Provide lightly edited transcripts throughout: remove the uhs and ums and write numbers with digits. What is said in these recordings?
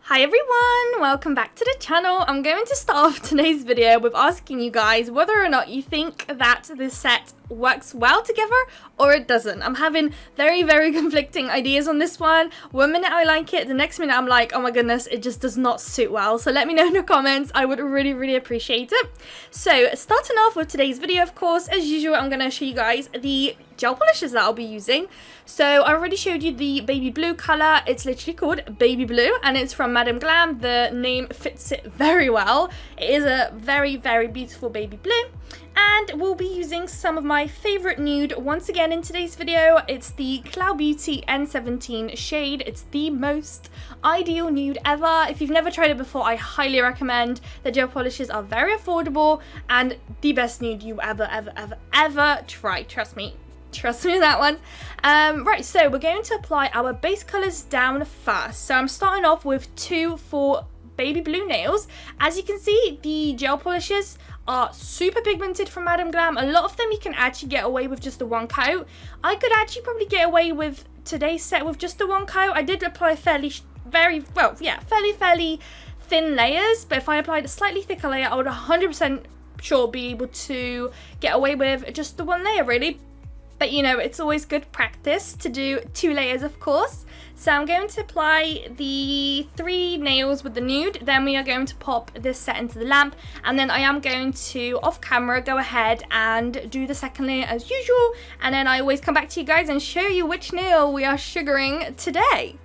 Hi everyone, welcome back to the channel. I'm going to start off today's video with asking you guys whether or not you think that this set works well together or it doesn't. I'm having very conflicting ideas on this one. One minute I like it, the next minute I'm like, oh my goodness, it just does not suit well. So let me know in the comments, I would really appreciate it. So starting off with today's video, of course, as usual, I'm going to show you guys the gel polishes that I'll be using. So I already showed you the baby blue color. It's literally called baby blue and it's from Madam Glam. The name fits it very well. It is a very beautiful baby blue, and we'll be using some of my favorite nude once again in today's video. It's the Cloud Beauty N17 shade. It's the most ideal nude ever. If you've never tried it before, I highly recommend. The gel polishes are very affordable and the best nude you ever try. Trust me on that one. Right, so we're going to apply our base colors down first. So I'm starting off with 2 for baby blue nails. As you can see, the gel polishes are super pigmented from Madam Glam. A lot of them you can actually get away with just the one coat. I could actually probably get away with today's set with just the one coat. I did apply fairly thin layers, but if I applied a slightly thicker layer, I would 100% sure be able to get away with just the one layer, really. But you know, it's always good practice to do 2 layers, of course. So I'm going to apply the 3 nails with the nude, then we are going to pop this set into the lamp, and then I am going to, off camera, go ahead and do the second layer as usual, and then I always come back to you guys and show you which nail we are sugaring today.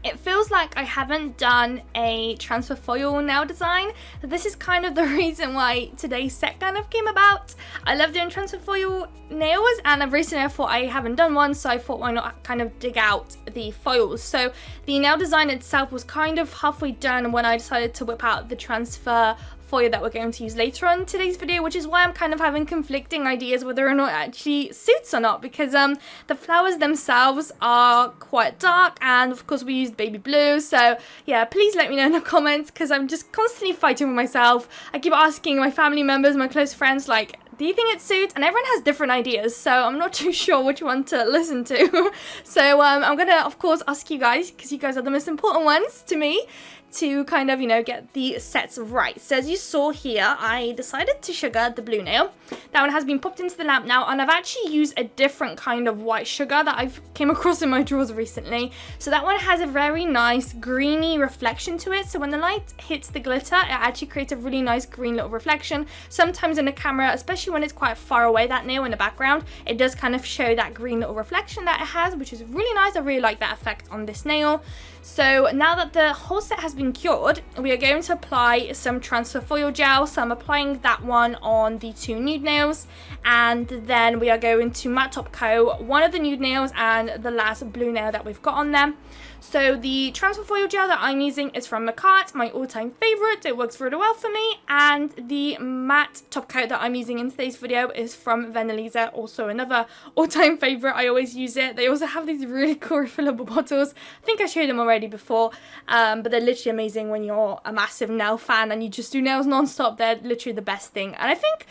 It feels like I haven't done a transfer foil nail design. This is kind of the reason why today's set kind of came about. I love doing transfer foil nails, and recently I thought I haven't done one, so I thought why not kind of dig out the foils. So the nail design itself was kind of halfway done when I decided to whip out the transfer foil that we're going to use later on in today's video, which is why I'm kind of having conflicting ideas whether or not it actually suits or not, because the flowers themselves are quite dark, and of course we used baby blue. So yeah, please let me know in the comments, because I'm just constantly fighting with myself. I keep asking my family members, my close friends, like, do you think it suits? And everyone has different ideas, so I'm not too sure which one to listen to. So I'm gonna, of course, ask you guys, because you guys are the most important ones to me, to kind of, you know, get the sets right. So as you saw here, I decided to sugar the blue nail. That one has been popped into the lamp now, and I've actually used a different kind of white sugar that I've came across in my drawers recently. So that one has a very nice greeny reflection to it. So when the light hits the glitter, it actually creates a really nice green little reflection. Sometimes in the camera, especially when it's quite far away, that nail in the background, it does kind of show that green little reflection that it has, which is really nice. I really like that effect on this nail. So now that the whole set has been cured, we are going to apply some transfer foil gel. So I'm applying that one on the 2 nude nails, and then we are going to matte top coat one of the nude nails and the last blue nail that we've got on them. So the transfer foil gel that I'm using is from Macart, my all-time favorite. It works really well for me. And the matte top coat that I'm using in today's video is from Venelisa, also another all-time favorite. I always use it. They also have these really cool refillable bottles. I think I showed them already before, but they're literally amazing when you're a massive nail fan and you just do nails non-stop. They're literally the best thing. And I think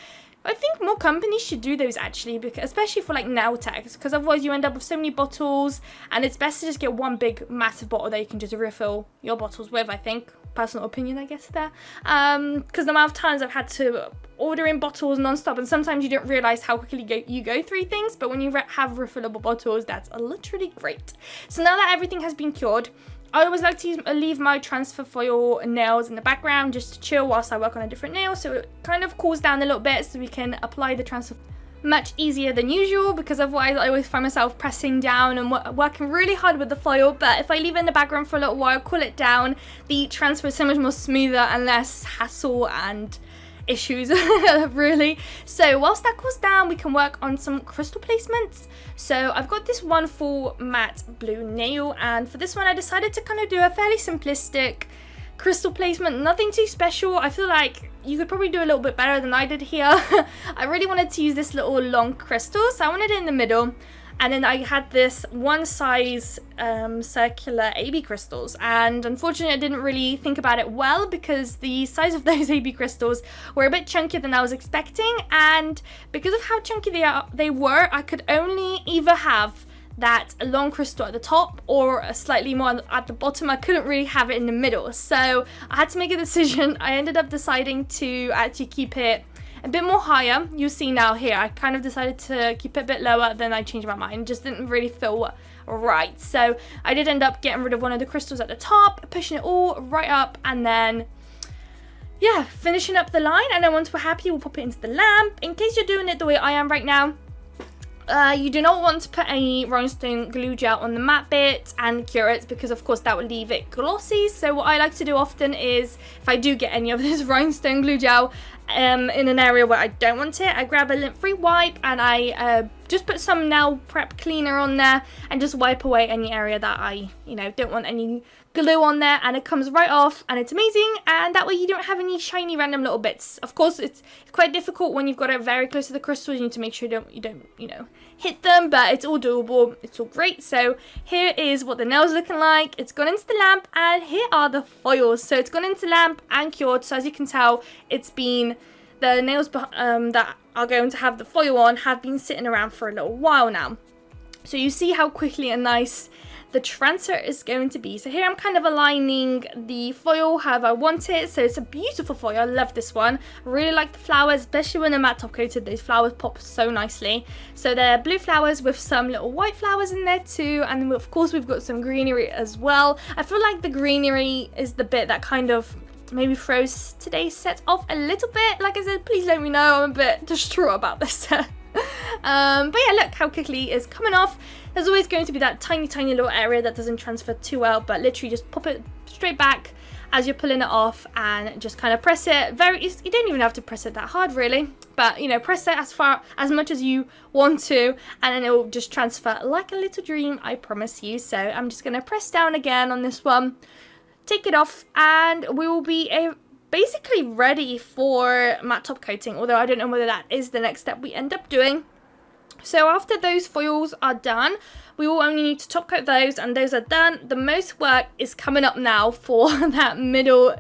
more companies should do those actually, because especially for like nail techs, because otherwise you end up with so many bottles, and it's best to just get one big massive bottle that you can just refill your bottles with. I think, personal opinion I guess there, because the amount of times I've had to order in bottles non-stop, and sometimes you don't realize how quickly you go through things, but when you have refillable bottles, that's literally great. So now that everything has been cured, I always like to leave my transfer foil nails in the background just to chill whilst I work on a different nail, so it kind of cools down a little bit so we can apply the transfer much easier than usual, because otherwise I always find myself pressing down and working really hard with the foil. But if I leave it in the background for a little while, cool it down, the transfer is so much more smoother and less hassle and issues really. So whilst that cools down, we can work on some crystal placements. So I've got this one full matte blue nail, and for this one I decided to kind of do a fairly simplistic crystal placement, nothing too special. I feel like you could probably do a little bit better than I did here. I really wanted to use this little long crystal, so I wanted it in the middle. And then I had this one size circular AB crystals, and unfortunately I didn't really think about it well, because the size of those AB crystals were a bit chunkier than I was expecting, and because of how chunky they were, I could only either have that long crystal at the top or a slightly more at the bottom. I couldn't really have it in the middle, so I had to make a decision. I ended up deciding to actually keep it a bit more higher. You see now here, I kind of decided to keep it a bit lower, then I changed my mind. It just didn't really feel right. So I did end up getting rid of one of the crystals at the top, pushing it all right up, and then yeah, finishing up the line. And then once we're happy, we'll pop it into the lamp. In case you're doing it the way I am right now, you do not want to put any rhinestone glue gel on the matte bit and cure it, because of course that will leave it glossy. So what I like to do often is, if I do get any of this rhinestone glue gel in an area where I don't want it, I grab a lint-free wipe and I just put some nail prep cleaner on there and just wipe away any area that I, don't want any glue on there, and it comes right off and it's amazing. And that way you don't have any shiny random little bits. Of course it's quite difficult when you've got it very close to the crystals. You need to make sure you don't hit them, but it's all doable. It's all great. So here is what the nail's looking like. It's gone into the lamp, and here are the foils. So it's gone into the lamp and cured. So as you can tell, it's been, the nails that are going to have the foil on have been sitting around for a little while now. So you see how quickly and nice the transfer is going to be. So here I'm kind of aligning the foil however I want it. So it's a beautiful foil. I love this one. I really like the flowers, especially when they're matte top coated. Those flowers pop so nicely. So they're blue flowers with some little white flowers in there too. And of course we've got some greenery as well. I feel like the greenery is the bit that kind of maybe throws today's set off a little bit. Like I said, please let me know. I'm a bit distraught about this. But yeah, look how quickly it's coming off. There's always going to be that tiny little area that doesn't transfer too well, but literally just pop it straight back as you're pulling it off and just kind of press it. You don't even have to press it that hard really, but press it as much as you want to, and then it will just transfer like a little dream, I promise you. So I'm just going to press down again on this one, take it off, and we will be basically ready for matte top coating, although I don't know whether that is the next step we end up doing. So after those foils are done, we will only need to top coat those, and those are done. The most work is coming up now for that middle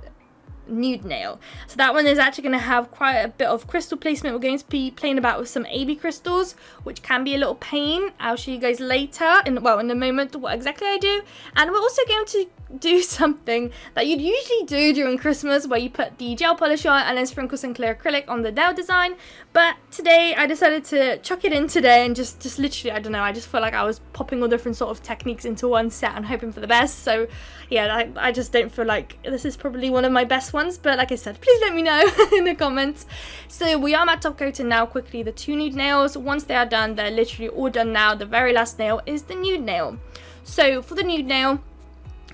nude nail. So that one is actually going to have quite a bit of crystal placement. We're going to be playing about with some AB crystals, which can be a little pain. I'll show you guys later in a moment what exactly I do. And we're also going to do something that you'd usually do during Christmas, where you put the gel polish on and then sprinkle some clear acrylic on the nail design. But today I decided to chuck it in today and just literally, I don't know, I just felt like I was popping all different sort of techniques into one set and hoping for the best. So yeah, I just don't feel like this is probably one of my best ones, but like I said, please let me know in the comments. So we are matte top coating now quickly the two nude nails. Once they are done, they're literally all done now. The very last nail is the nude nail. So for the nude nail,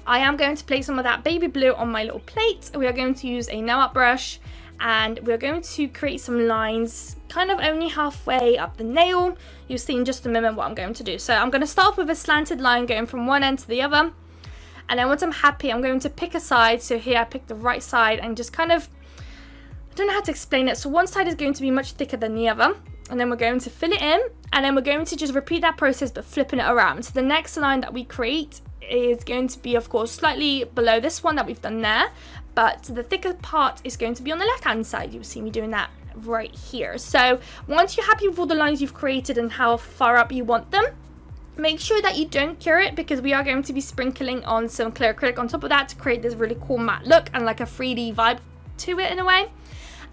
I am going to place some of that baby blue on my little plate. We are going to use a nail art brush, and we're going to create some lines kind of only halfway up the nail. You'll see in just a moment what I'm going to do. So I'm going to start off with a slanted line going from one end to the other, and then once I'm happy, I'm going to pick a side. So here I picked the right side and just kind of, I don't know how to explain it. So one side is going to be much thicker than the other, and then we're going to fill it in, and then we're going to just repeat that process but flipping it around. So the next line that we create is going to be, of course, slightly below this one that we've done there, but the thicker part is going to be on the left hand side. You'll see me doing that right here. So once you're happy with all the lines you've created and how far up you want them, make sure that you don't cure it, because we are going to be sprinkling on some clear acrylic on top of that to create this really cool matte look and like a 3D vibe to it in a way.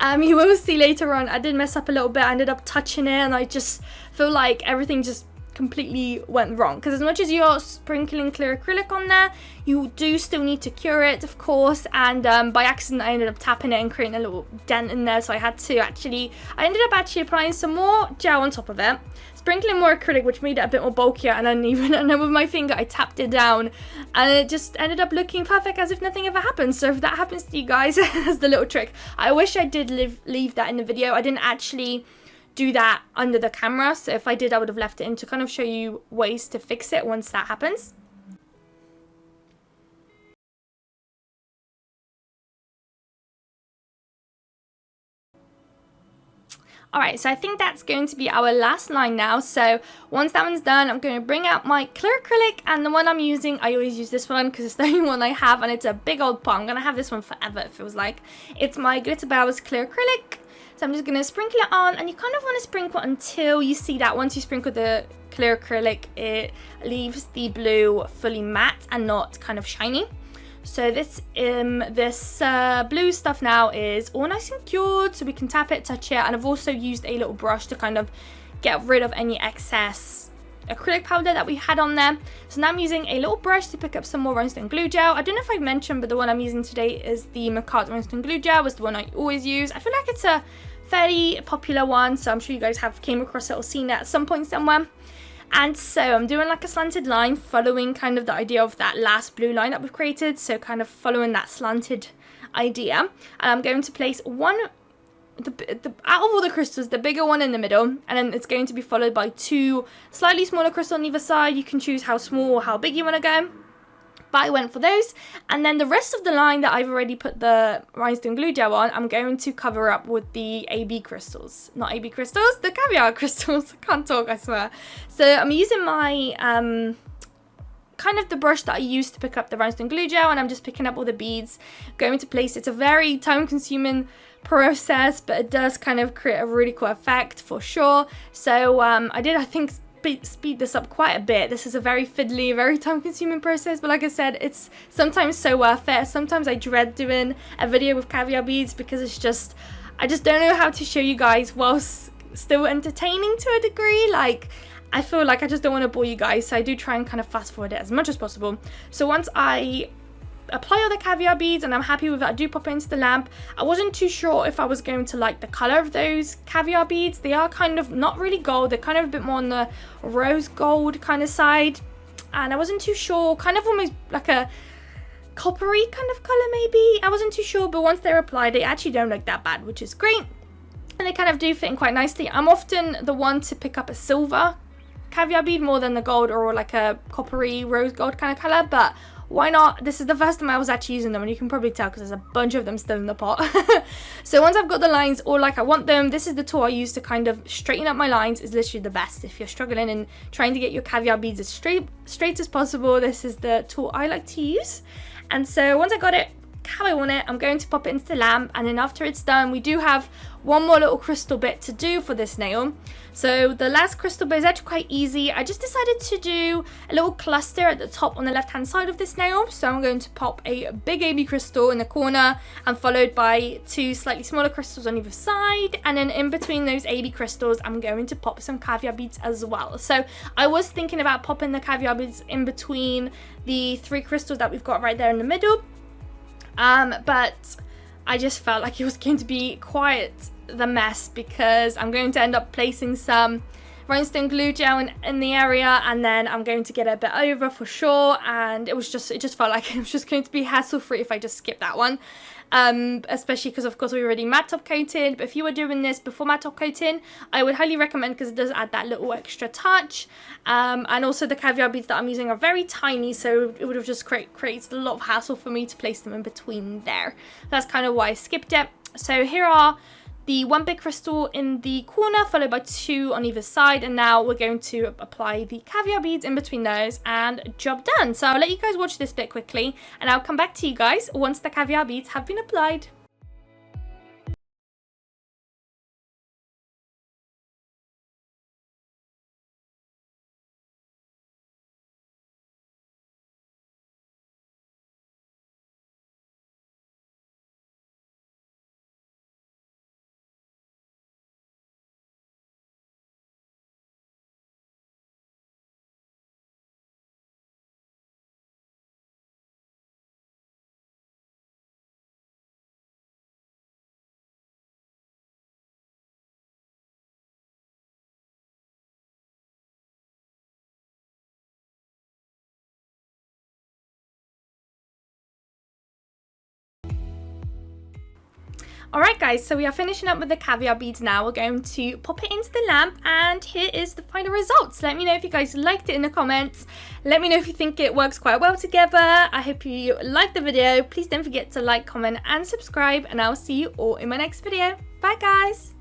You will see later on I did mess up a little bit. I ended up touching it, and I just feel like everything just completely went wrong, because as much as you're sprinkling clear acrylic on there, you do still need to cure it, of course. And by accident I ended up tapping it and creating a little dent in there, so I ended up actually applying some more gel on top of it, sprinkling more acrylic, which made it a bit more bulkier, and then with my finger I tapped it down, and it just ended up looking perfect, as if nothing ever happened. So if that happens to you guys, that's the little trick. I wish I did leave that in the video. I didn't actually do that under the camera, so if I did, I would have left it in to kind of show you ways to fix it once that happens. Alright, so I think that's going to be our last line now. So once that one's done, I'm going to bring out my clear acrylic, and the one I'm using, I always use this one because it's the only one I have, and it's a big old pot. I'm going to have this one forever, it feels like. It's my Glitter Bowers clear acrylic. So I'm just going to sprinkle it on, and you kind of want to sprinkle until you see that once you sprinkle the clear acrylic, it leaves the blue fully matte and not kind of shiny. So this blue stuff now is all nice and cured, so we can tap it, touch it, and I've also used a little brush to kind of get rid of any excess acrylic powder that we had on there. So now I'm using a little brush to pick up some more rhinestone glue gel. I don't know if I've mentioned, but the one I'm using today is the Macart rhinestone glue gel. Was the one I always use. I feel like it's a fairly popular one, so I'm sure you guys have came across it or seen it at some point somewhere. And so I'm doing like a slanted line, following kind of the idea of that last blue line that we've created. So kind of following that slanted idea. And I'm going to place one, out of all the crystals, the bigger one in the middle. And then it's going to be followed by 2 slightly smaller crystals on either side. You can choose how small or how big you want to go. But I went for those. And then the rest of the line that I've already put the rhinestone glue gel on, I'm going to cover up with the AB crystals. Not AB crystals, the Caviar crystals. I can't talk, I swear. So I'm using my, kind of the brush that I used to pick up the rhinestone glue gel, and I'm just picking up all the beads, going to place. It's a very time consuming process, but it does kind of create a really cool effect for sure. So I think, speed this up quite a bit. This is a very fiddly, very time consuming process, but like I said, it's sometimes so worth it. Sometimes I dread doing a video with Caviar beads because I just don't know how to show you guys whilst still entertaining to a degree. Like, I feel like I just don't want to bore you guys, so I do try and kind of fast forward it as much as possible. So once I apply all the Caviar beads and I'm happy with it, I do pop it into the lamp. I wasn't too sure if I was going to like the color of those Caviar beads. They are kind of not really gold, they're kind of a bit more on the rose gold kind of side, and I wasn't too sure, kind of almost like a coppery kind of color maybe. I wasn't too sure, but once they're applied, they actually don't look that bad, which is great, and they kind of do fit in quite nicely. I'm often the one to pick up a silver Caviar bead more than the gold or like a coppery rose gold kind of color, but why not? This is the first time I was actually using them, and you can probably tell because there's a bunch of them still in the pot. So once I've got the lines all like I want them, this is the tool I use to kind of straighten up my lines. It's literally the best if you're struggling and trying to get your Caviar beads as straight as possible. This is the tool I like to use. And so once I got it how I want it, I'm going to pop it into the lamp, and then after it's done, we do have one more little crystal bit to do for this nail. So the last crystal bit is actually quite easy. I just decided to do a little cluster at the top on the left hand side of this nail. So I'm going to pop a big AB crystal in the corner and followed by 2 slightly smaller crystals on either side, and then in between those AB crystals I'm going to pop some Caviar beads as well. So I was thinking about popping the Caviar beads in between the 3 crystals that we've got right there in the middle, but I just felt like it was going to be quite the mess because I'm going to end up placing some rhinestone glue gel in the area, and then I'm going to get it a bit over for sure, and it just felt like it was just going to be hassle free if I just skip that one, especially because of course we already matte top coated. But if you were doing this before matte top coating, I would highly recommend, because it does add that little extra touch, and also the Caviar beads that I'm using are very tiny, so it would have just created a lot of hassle for me to place them in between there. That's kind of why I skipped it. So here are the 1 big crystal in the corner followed by 2 on either side, and now we're going to apply the Caviar beads in between those, and job done. So I'll let you guys watch this bit quickly, and I'll come back to you guys once the Caviar beads have been applied. Alright guys, so we are finishing up with the Caviar beads now. We're going to pop it into the lamp, and here is the final results. Let me know if you guys liked it in the comments. Let me know if you think it works quite well together. I hope you liked the video. Please don't forget to like, comment and subscribe, and I'll see you all in my next video. Bye guys!